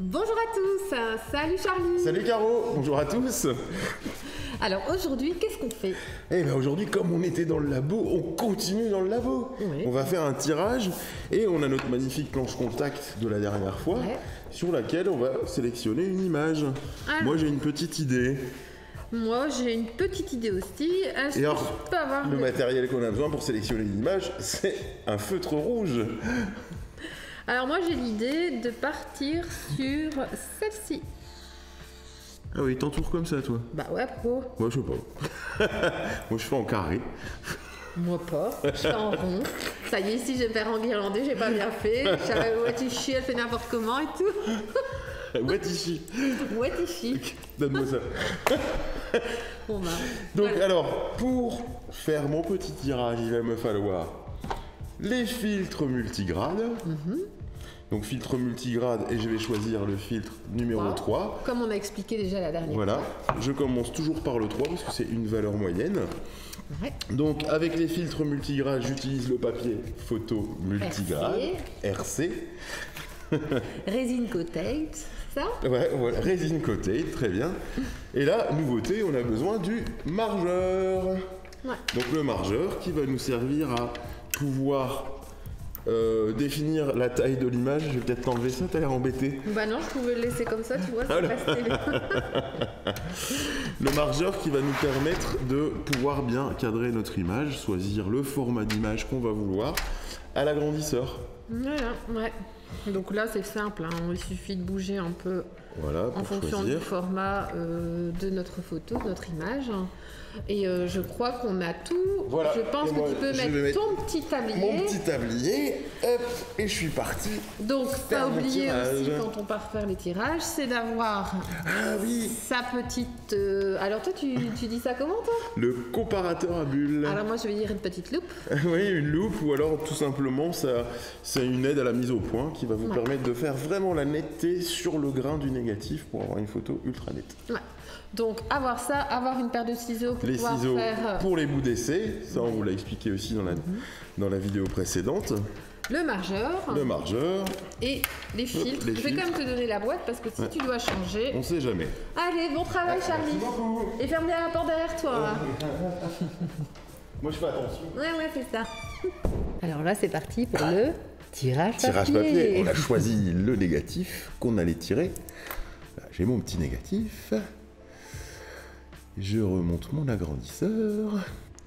Bonjour à tous, salut Charlie. Salut Caro, bonjour à tous. Alors aujourd'hui, qu'est-ce qu'on fait? Eh bien aujourd'hui, comme on était dans le labo, on continue dans le labo. Oui. On va faire un tirage et on a notre magnifique planche contact de la dernière fois, Ouais. sur laquelle on va sélectionner une image. Alors. Moi j'ai une petite idée. Moi j'ai une petite idée aussi. Est-ce Et que alors, je peux avoir le matériel qu'on a besoin pour sélectionner une image, c'est un feutre rouge. Alors moi j'ai l'idée de partir sur celle-ci. Ah oui, t'entoures comme ça toi? Bah ouais, pro. Moi je sais pas. Moi je fais en carré. Moi pas, je fais en rond. Ça y est, ici je vais me faire enguirlander, j'ai pas bien fait. Watichi, elle fait n'importe comment et tout. Watichi. Watichi. Donne-moi ça. Bon bah. Donc voilà. alors, pour faire mon petit tirage, il va me falloir les filtres multigrades. Donc filtre multigrade, et je vais choisir le filtre numéro Wow. 3. Comme on a expliqué déjà la dernière Voilà, je commence toujours par le 3 parce que c'est une valeur moyenne. fois. Ouais. Donc avec les filtres multigrades, j'utilise le papier photo multigrade, RC. Résine coated, ça? Ouais, voilà, résine coated, très bien. Et là, nouveauté, on a besoin du margeur. Ouais. Donc le margeur qui va nous servir à pouvoir définir la taille de l'image. Je vais peut-être t'enlever ça, t'as l'air embêté. Bah non, je pouvais le laisser comme ça, tu vois, c'est Voilà. pas stylé. Le margeur qui va nous permettre de pouvoir bien cadrer notre image, choisir le format d'image qu'on va vouloir à l'agrandisseur. Voilà, ouais. Donc là, c'est simple, hein. Il suffit de bouger un peu Voilà, en pour fonction choisir. du format de notre photo, de notre image. Et je crois qu'on a tout. Voilà. Je pense Et que moi, tu peux je vais mettre mettre ton petit tablier. Mon petit tablier, hop, et je suis parti. Donc, faire pas mon oublier tirage. aussi, quand on part faire les tirages, c'est d'avoir Ah oui, sa petite... Alors toi, tu dis ça comment, toi? le comparateur à bulles. Alors moi, je vais dire une petite loupe. Oui, une loupe, ou alors tout simplement, ça, c'est une aide à la mise au point qui va vous Ouais. permettre de faire vraiment la netteté sur le grain du négatif pour avoir une photo ultra nette. Ouais. Donc, avoir ça, avoir une paire de ciseaux pour Les pouvoir ciseaux faire pour les bouts d'essai, ça on vous l'a expliqué aussi dans la vidéo précédente. le margeur. Le margeur, Et les filtres. les Je vais quand même filtres. te donner la boîte parce que si tu dois changer. on sait jamais. Allez, bon travail, Charlie. Et ferme bien la porte derrière toi. Moi je fais attention. Ouais, c'est ça. Alors là, c'est parti pour le tirage papier. Tirage papier, on a choisi le négatif qu'on allait tirer. Là, j'ai mon petit négatif. Je remonte mon agrandisseur.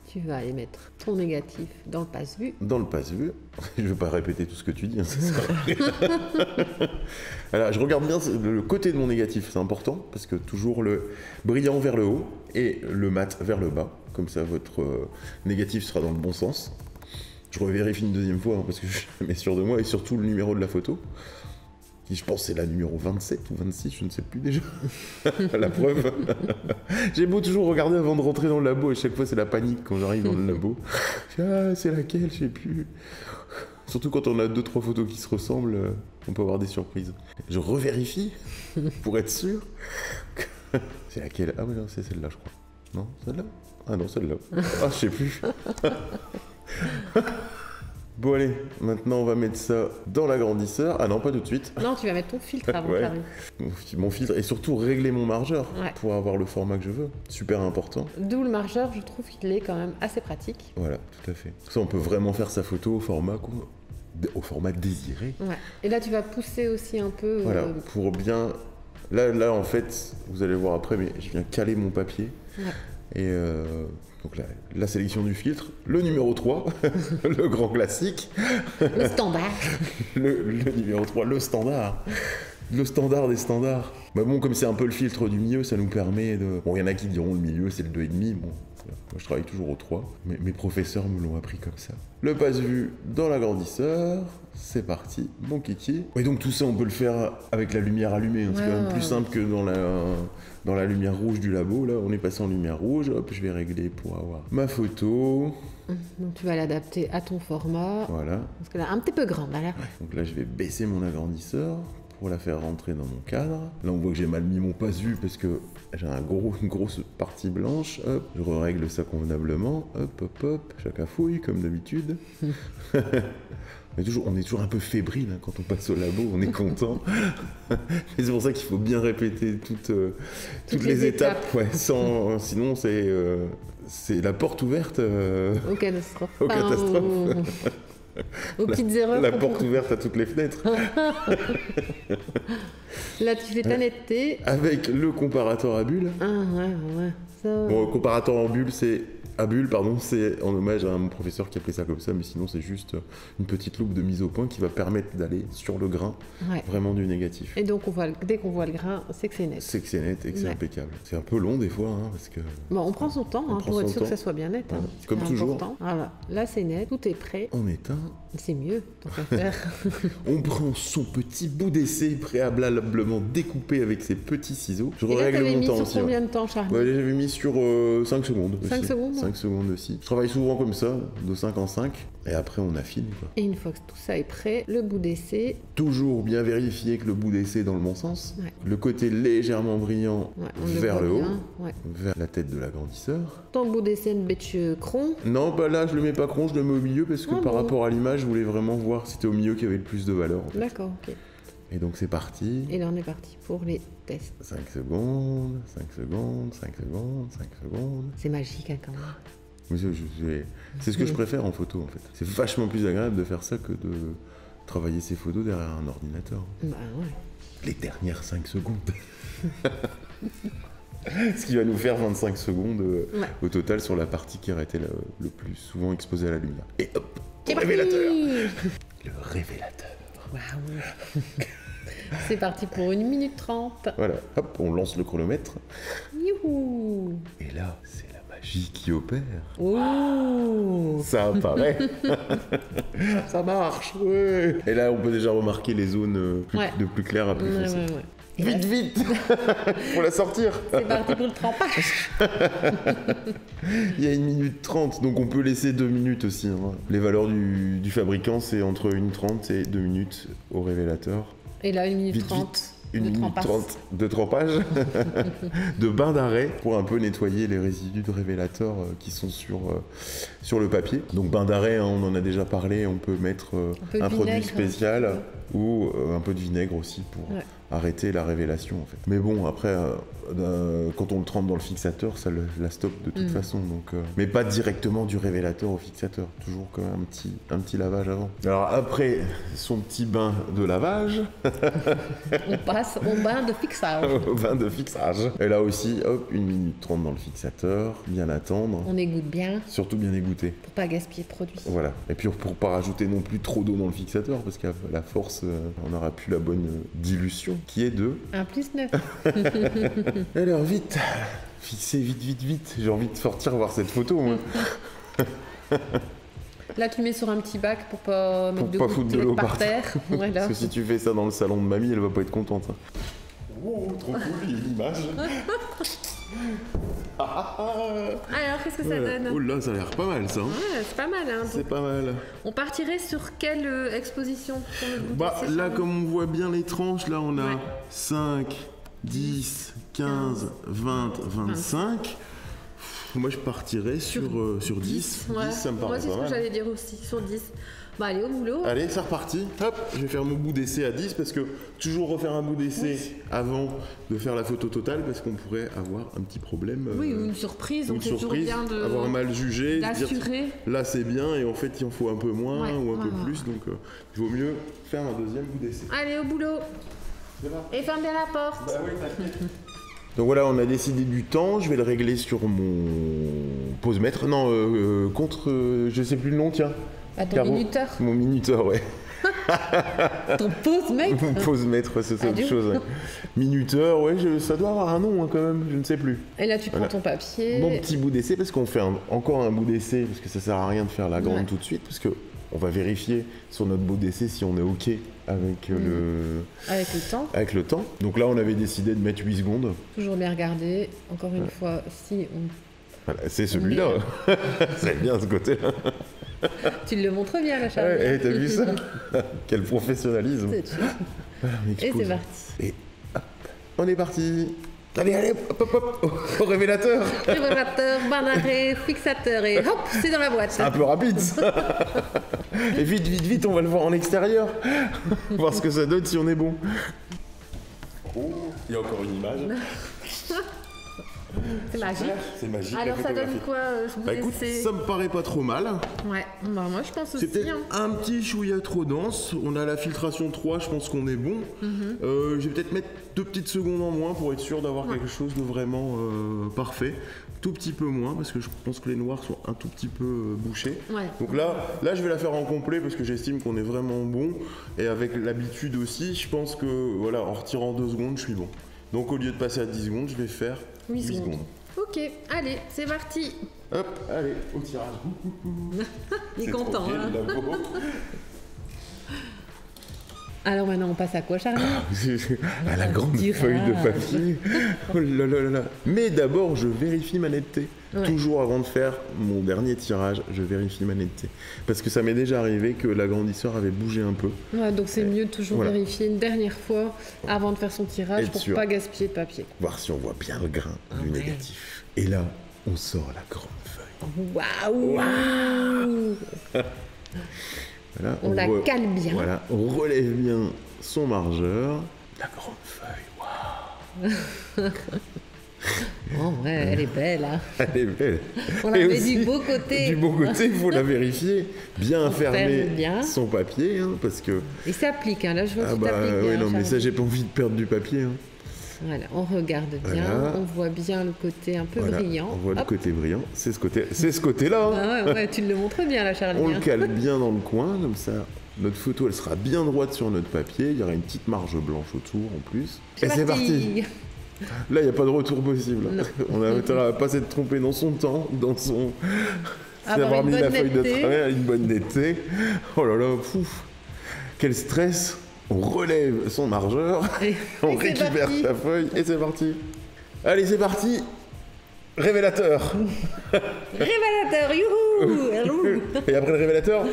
Tu vas aller mettre ton négatif dans le passe-vue. Dans le passe-vue, je ne vais pas répéter tout ce que tu dis, hein, ça sert à rien. Alors, je regarde bien le côté de mon négatif, c'est important, parce que toujours le brillant vers le haut et le mat vers le bas. Comme ça, votre négatif sera dans le bon sens. Je revérifie une deuxième fois, hein, parce que je suis jamais sûr de moi, et surtout le numéro de la photo. Qui, je pense, c'est la numéro 27 ou 26, je ne sais plus déjà. La preuve. J'ai beau toujours regarder avant de rentrer dans le labo, et chaque fois c'est la panique quand j'arrive dans le labo. Je dis, ah, c'est laquelle, je sais plus. Surtout quand on a 2-3 photos qui se ressemblent, on peut avoir des surprises. Je revérifie pour être sûr. C'est laquelle? Ah oui, non, c'est celle-là, je crois. Non, celle-là? Ah non, celle-là. Ah, je sais plus. Bon allez, maintenant on va mettre ça dans l'agrandisseur. Ah non, pas tout de suite. Non, tu vas mettre ton filtre avant, Ouais. Charlie. Mon filtre et surtout régler mon margeur Ouais. pour avoir le format que je veux. Super important. D'où le margeur, je trouve qu'il est quand même assez pratique. Voilà, tout à fait. Ça, on peut vraiment faire sa photo au format au format désiré. Ouais. Et là, tu vas pousser aussi un peu. Voilà, pour bien. Là, en fait, vous allez voir après, mais je viens caler mon papier. Ouais. Et donc la sélection du filtre, le numéro 3, le grand classique. Le standard. Le numéro 3, le standard. Le standard des standards. Bah bon, comme c'est un peu le filtre du milieu, ça nous permet de... Bon, il y en a qui diront le milieu, c'est le 2,5. Bon, Moi, je travaille toujours au 3. Mais mes professeurs me l'ont appris comme ça. Le passe-vue dans l'agrandisseur. C'est parti, mon kiki. Et donc tout ça, on peut le faire avec la lumière allumée. Hein. C'est quand même plus simple que dans la lumière rouge du labo. Là, on est passé en lumière rouge. Hop, je vais régler pour avoir ma photo. Donc tu vas l'adapter à ton format. Voilà. Parce qu'elle est un petit peu grande. Là. Donc là, je vais baisser mon agrandisseur pour la faire rentrer dans mon cadre. Là, on voit que j'ai mal mis mon passe-vue parce que j'ai une grosse partie blanche. Hop, je règle ça convenablement. Hop, hop, hop. Chacun fouille, comme d'habitude. On est toujours un peu fébrile hein, quand on passe au labo, on est content. Et c'est pour ça qu'il faut bien répéter toutes les étapes. Ouais, sinon, c'est la porte ouverte aux catastrophes. Aux catastrophes. Aux petites erreurs. La porte ouverte à toutes les fenêtres. Là, tu fais ta netteté. Avec le comparateur à bulles. Ah, ouais. Ça... Bon, le comparateur en bulles, c'est en hommage à mon professeur qui appelait ça comme ça, mais sinon c'est juste une petite loupe de mise au point qui va permettre d'aller sur le grain vraiment du négatif. Et donc dès qu'on voit le grain, c'est que c'est net. C'est que c'est net et que c'est impeccable. C'est un peu long des fois, hein, parce que... Bon, on prend son temps pour être sûr que ça soit bien net. Hein, comme toujours. Voilà. Là c'est net, tout est prêt. On éteint. C'est mieux, tant qu'à faire. On prend son petit bout d'essai préalablement découpé avec ses petits ciseaux. Je règle mon temps aussi. Combien de temps, Charlie? Ouais, j'avais mis sur 5 secondes. 5 secondes 5 secondes aussi. Je travaille souvent comme ça, de 5 en 5, et après on affine. Quoi. Et une fois que tout ça est prêt, le bout d'essai. Toujours bien vérifier que le bout d'essai est dans le bon sens. Ouais. Le côté légèrement brillant vers le haut, vers la tête de l'agrandisseur. Ton bout d'essai ne bêche cron? Non, bah là je le mets pas cron, je le mets au milieu parce que par rapport à l'image, je voulais vraiment voir si c'était au milieu qui avait le plus de valeur. En fait. D'accord, ok. Et donc c'est parti. Et là on est parti pour les tests. 5 secondes, 5 secondes, 5 secondes, 5 secondes. C'est magique hein, quand même. C'est ce que je préfère en photo en fait. C'est vachement plus agréable de faire ça que de travailler ses photos derrière un ordinateur. Bah ouais. Les dernières 5 secondes. Ce qui va nous faire 25 secondes au total sur la partie qui aurait été le plus souvent exposée à la lumière. Et hop, le révélateur. Le révélateur. Waouh. C'est parti pour 1 minute 30. Voilà, hop, on lance le chronomètre. Youhou. Et là, c'est la magie qui opère. Oh. Ça apparaît. Ça marche, ouais. Et là, on peut déjà remarquer les zones de plus clair à plus foncé. Ouais. Vite faut la sortir. C'est parti pour le trempage. Il y a 1 minute 30, donc on peut laisser 2 minutes aussi. Hein. Les valeurs du fabricant, c'est entre 1 minute 30 et 2 minutes au révélateur. Et là, 1 minute 30. 1 minute 30 de trempage, de bain d'arrêt pour un peu nettoyer les résidus de révélateur qui sont sur le papier. Donc bain d'arrêt, hein, on en a déjà parlé, on peut mettre un produit spécial ou un peu de vinaigre aussi pour arrêter la révélation en fait. Mais bon, après, quand on le trempe dans le fixateur, ça la stoppe de toute façon. Donc, mais pas directement du révélateur au fixateur, toujours quand même un petit lavage avant. Alors après son petit bain de lavage, on passe au bain de fixage. Au bain de fixage. Et là aussi, hop, 1 minute 30 dans le fixateur, bien attendre. On égoutte bien. Surtout bien égoutter. Pour pas gaspiller de produit. Voilà. Et puis pour pas rajouter non plus trop d'eau dans le fixateur, parce qu'à la force, on n'aura plus la bonne dilution, qui est de... 1+9. Alors vite, fixez vite. J'ai envie de sortir voir cette photo, moi. Là, tu mets sur un petit bac pour pas mettre foutre de l'eau par terre. Voilà. Parce que si tu fais ça dans le salon de mamie, elle va pas être contente. Hein. Oh, trop cool, il y a une image. Alors, qu'est-ce que ça donne? Oh là, ça a l'air pas mal, ça. Hein. Ouais, c'est pas mal. Hein, c'est pas mal. On partirait sur quelle exposition pour le bout là, comme on voit bien les tranches, là, on a 5, 10, 15, 20, 25. Moi, je partirais sur 10. Ouais. 10, ça me paraît pas mal. Moi, c'est ce que j'allais dire aussi, sur 10. Bah, allez, au boulot. Allez, c'est reparti. Hop, je vais faire mon bout d'essai à 10 parce que toujours refaire un bout d'essai avant de faire la photo totale parce qu'on pourrait avoir un petit problème. Oui, ou une surprise. Donc, c'est toujours bien de... avoir mal jugé. D'assurer. Là, c'est bien et en fait, il en faut un peu moins ou un peu plus. Donc, il vaut mieux faire un deuxième bout d'essai. Allez, au boulot. Et ferme bien la porte. Bah oui, t'inquiète. Donc voilà, on a décidé du temps. Je vais le régler sur mon pose-mètre. Non, contre... je sais plus le nom, tiens. À ton minuteur. Mon minuteur, ouais. Ton pose-mètre. Mon pose-mètre, c'est autre Adieu. chose. Ouais. Minuteur, ouais, ça doit avoir un nom hein, quand même, je ne sais plus. Et là, tu prends Voilà. ton papier. Mon petit bout d'essai, parce qu'on fait encore un bout d'essai, parce que ça sert à rien de faire la grande Ouais. tout de suite, parce que on va vérifier sur notre bout d'essai si on est OK avec, Avec le temps. avec le temps. Donc là, on avait décidé de mettre 8 secondes. Toujours bien regarder. Encore une fois, si Voilà, c'est celui-là. C'est bien ce côté-là. tu le montres bien, la charge. Ouais, t'as vu ça? Quel professionnalisme. C'est sûr. Voilà, on Et expose. c'est parti. Et hop, on est parti. Allez, hop, hop, hop, au révélateur. Révélateur, bain d'arrêt, fixateur et hop, c'est dans la boîte. C'est un peu rapide ça. Et vite, vite, vite, on va le voir en extérieur. Voir ce que ça donne si on est bon. Oh, il y a encore une image. C'est magique. C'est magique. Alors la ça donne photographie. quoi ce bout Bah écoute, d'essai ça me paraît pas trop mal. Ouais, bah, moi je pense C'est aussi. peut-être Hein. un petit chouïa trop dense. On a la filtration 3, je pense qu'on est bon. Je vais peut-être mettre 2 petites secondes en moins pour être sûr d'avoir quelque chose de vraiment parfait. Tout petit peu moins parce que je pense que les noirs sont un tout petit peu bouchés. Ouais. Donc là, je vais la faire en complet parce que j'estime qu'on est vraiment bon. Et avec l'habitude aussi, je pense que voilà, en retirant 2 secondes, je suis bon. Donc au lieu de passer à 10 secondes, je vais faire 8 8 secondes. Ok, allez, c'est parti. Hop, allez, au tirage. Il est C'est content. trop Hein. bien, le labo. Alors maintenant, on passe à quoi, Charlie? À la grande tirage. feuille de papier. Oh là là là là. Mais d'abord, je vérifie ma netteté. Ouais. Toujours avant de faire mon dernier tirage, je vérifie ma netteté. Parce que ça m'est déjà arrivé que l'agrandisseur avait bougé un peu. Ouais, donc c'est mieux de toujours Voilà. vérifier une dernière fois avant de faire son tirage Être pour sûr. pas gaspiller de papier. Voir si on voit bien le grain du ouais. négatif. Et là, on sort la grande feuille. Waouh! Voilà, On la cale bien. Voilà, on relève bien son margeur. La grande feuille, waouh. Oh ouais, elle est belle, hein. Elle est belle. On la Et met aussi, du beau côté. Du bon côté, il faut la vérifier. Bien On fermer ferme bien. son papier, hein, parce que... Il s'applique, hein. Là je vois Ah qu'il bah t'applique bien. oui, non, mais ça, Charlie. j'ai pas envie de perdre du papier. Hein. Voilà, on regarde bien, Voilà. on voit bien le côté un peu Voilà, brillant. on voit le Hop. côté brillant. C'est ce côté-là. Hein. Ah ouais, ouais, tu le montres bien, là, Charlie. On le hein. cale bien dans le coin, comme ça. Notre photo, elle sera bien droite sur notre papier. Il y aura une petite marge blanche autour, en plus. Et c'est parti. Là, il n'y a pas de retour possible. Non. On a intérêt à pas s'être trompé dans son temps, dans son... Avoir D'avoir une mis la bonne feuille de netteté. travers, une bonne netteté. Oh là là, pouf. Quel stress. On relève son margeur, Et- on et c'est récupère parti. sa feuille et c'est parti. Allez, c'est parti. Révélateur. Révélateur, youhou! Et après le révélateur,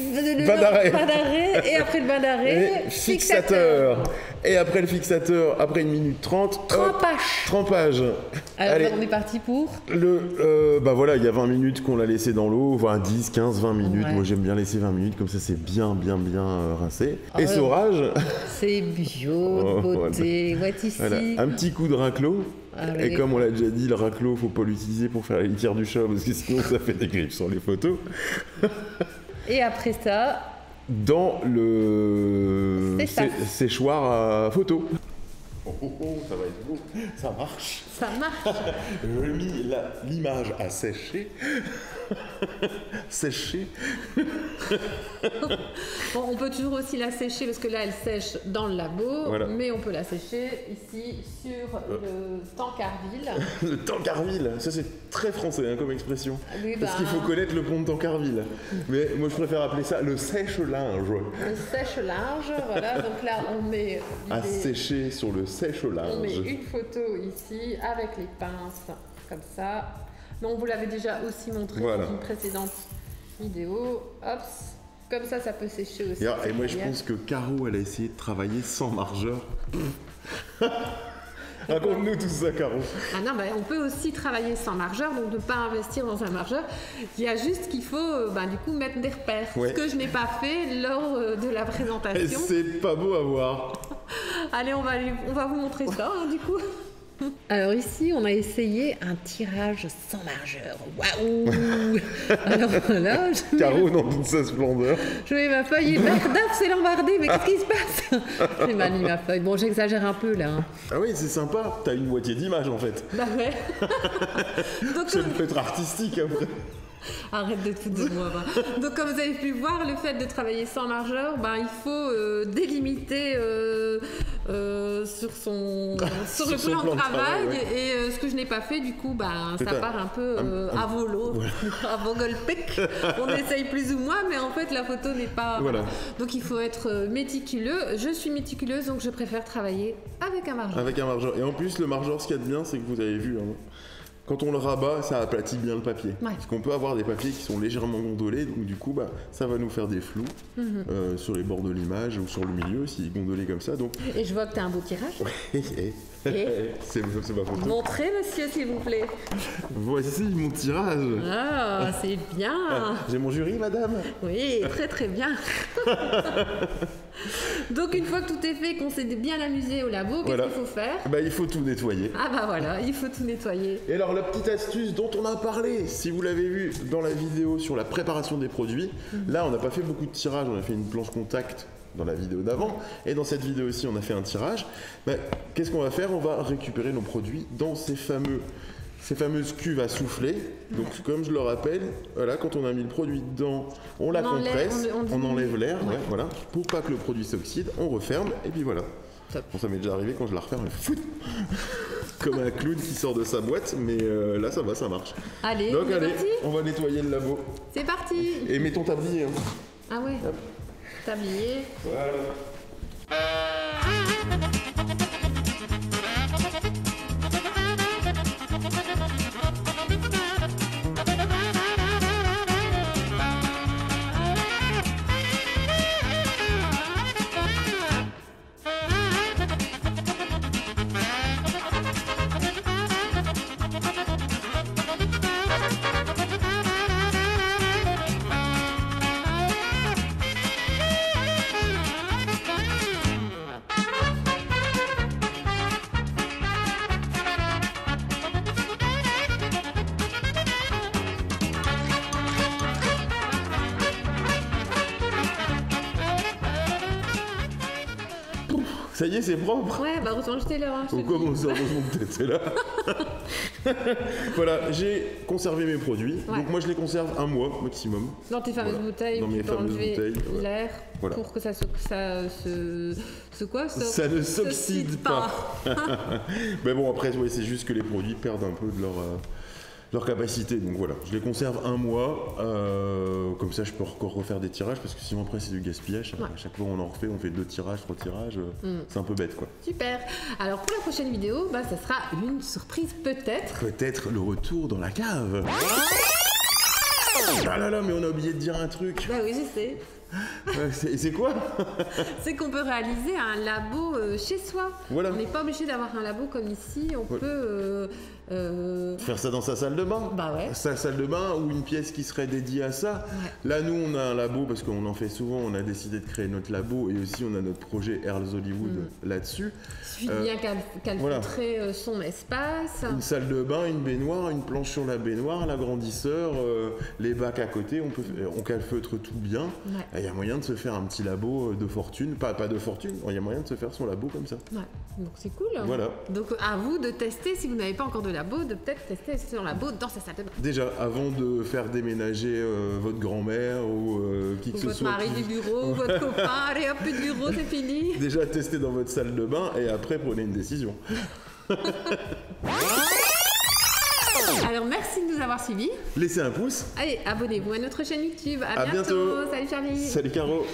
Le Bain d'arrêt. bain d'arrêt, et après le bain d'arrêt, et fixateur. Et après le fixateur, après 1 minute 30, Trempage. trempage. Alors Allez, là, on est parti pour. bah voilà, il y a 20 minutes qu'on l'a laissé dans l'eau, enfin 10, 15, 20 minutes. Ouais. Moi j'aime bien laisser 20 minutes, comme ça c'est bien rincé. Ah Et ouais. saurage, C'est bio, Oh, beauté, what ici. voilà, un petit coup de raclos. Allez. Et comme on l'a déjà dit, le raclos, faut pas l'utiliser pour faire la litière du chat, parce que sinon ça fait des griffes sur les photos. Et après ça, Dans le Séchage. séchoir à photo. Oh, oh, oh, ça va être beau, ça marche. ça marche. J'ai mis l'image à sécher. Sécher. Bon, on peut toujours aussi la sécher parce que là, elle sèche dans le labo, Voilà. mais on peut la sécher ici sur le Tancarville. Le Tancarville, ça c'est très français hein, comme expression. Oui, Parce bah. qu'il faut connaître le pont de Tancarville. Mais moi je préfère appeler ça le sèche-linge. Le sèche-linge, voilà. Donc là, on met, À des- sécher sur le on met sèche-linge. une photo ici avec les pinces, comme ça. Donc, vous l'avez déjà aussi montré Voilà. dans une précédente vidéo. Hop, comme ça peut sécher aussi. Et moi je derrière. pense que Caro elle a essayé de travailler sans margeur. Raconte-nous tout ça Caro. Ah non, bah, on peut aussi travailler sans margeur, donc ne pas investir dans un margeur. Il y a juste qu'il faut du coup mettre des repères. Ouais. Ce que je n'ai pas fait lors de la Et présentation. c'est pas beau à voir. Allez, on va vous montrer ça du coup. Alors ici, on a essayé un tirage sans margeur. Waouh! Alors là, Caro dans toute sa splendeur. je mets ma feuille et daf, c'est l'embardé. Mais qu'est-ce qui se passe? J'ai mal mis ma feuille. Bon, j'exagère un peu là. Hein. Ah oui c'est sympa, t'as une moitié d'image en fait. Bah ouais. Donc, Ça peut être artistique après. Arrête de te foutre de moi. Donc, comme vous avez pu voir, le fait de travailler sans margeur, il faut délimiter sur le plan de travail. Et ce que je n'ai pas fait, du coup, ça part un peu à volo, à vogolpec. On essaye plus ou moins, mais en fait, la photo n'est pas... Voilà. Donc, il faut être méticuleux. Je suis méticuleuse, donc je préfère travailler avec un margeur. Avec un margeur. Et en plus, le margeur, ce qu'il y a de bien, c'est que vous avez vu... Quand on le rabat, ça aplatit bien le papier. Ouais. Parce qu'on peut avoir des papiers qui sont légèrement gondolés, donc du coup, ça va nous faire des flous sur les bords de l'image ou sur le milieu, s'il est gondolé comme ça. Donc... Et je vois que tu as un beau tirage. C'est ma photo. Montrez, monsieur, s'il vous plaît. Voici mon tirage. Ah, c'est bien. J'ai mon jury, madame. Oui, très très bien. Donc une fois que tout est fait, qu'on s'est bien amusé au labo, qu'est-ce qu'il faut faire? Il faut tout nettoyer. Ah voilà, il faut tout nettoyer. Et alors la petite astuce dont on a parlé, si vous l'avez vu dans la vidéo sur la préparation des produits, là on n'a pas fait beaucoup de tirage, on a fait une planche contact dans la vidéo d'avant, et dans cette vidéo aussi on a fait un tirage. Qu'est-ce qu'on va faire? On va récupérer nos produits dans ces fameuses cuves à souffler. Donc comme je le rappelle, voilà, quand on a mis le produit dedans, on la compresse, on enlève l'air, voilà, pour pas que le produit s'oxyde, on referme, et puis voilà. Bon, ça m'est déjà arrivé quand je la referme, comme un clown qui sort de sa boîte, mais là ça va, ça marche. Allez, donc allez, on va nettoyer le labo. C'est parti. Et mets ton tablier. Ah ouais. Hop. Tablier. Voilà. Ça y est, c'est propre. Ouais, heureusement que j'étais là. Comment ça, heureusement que t'étais là. Voilà, j'ai conservé mes produits. Donc moi, je les conserve un mois maximum. Dans tes fameuses bouteilles. Dans mes fameuses bouteilles. L'air pour que ça ne s'oxyde pas. Mais bon, après, c'est juste que les produits perdent un peu de leur capacité, donc voilà, je les conserve un mois, comme ça je peux encore refaire des tirages, parce que sinon après c'est du gaspillage, à chaque fois on en refait, on fait 2 tirages, 3 tirages, c'est un peu bête quoi. Super. Alors pour la prochaine vidéo, ça sera une surprise peut-être. Peut-être le retour dans la cave. Ah là là, mais on a oublié de dire un truc. Bah oui, je sais. C'est quoi? C'est qu'on peut réaliser un labo chez soi. Voilà. On n'est pas obligé d'avoir un labo comme ici, on peut... faire ça dans sa salle de bain. Bah ouais. Sa salle de bain ou une pièce qui serait dédiée à ça. Ouais. Là, nous, on a un labo parce qu'on en fait souvent. On a décidé de créer notre labo et aussi on a notre projet Earls Hollywood là-dessus. Il suffit bien calfeutrer son espace. Une salle de bain, une baignoire, une planche sur la baignoire, l'agrandisseur, les bacs à côté. On calfeutre tout bien. Ouais. Il y a moyen de se faire un petit labo de fortune. Pas de fortune. Il y a moyen de se faire son labo comme ça. Ouais. Donc c'est cool. Voilà. Donc à vous de tester si vous n'avez pas encore de labo, de peut-être tester son labo dans sa salle de bain. Déjà, avant de faire déménager votre grand-mère ou qui que ce soit. Votre mari du bureau, votre copain, allez hop, plus de bureau, c'est fini. Déjà, testez dans votre salle de bain et après, prenez une décision. Alors, merci de nous avoir suivis. Laissez un pouce. Allez, abonnez-vous à notre chaîne YouTube. À bientôt. Salut Charlie. Salut Caro.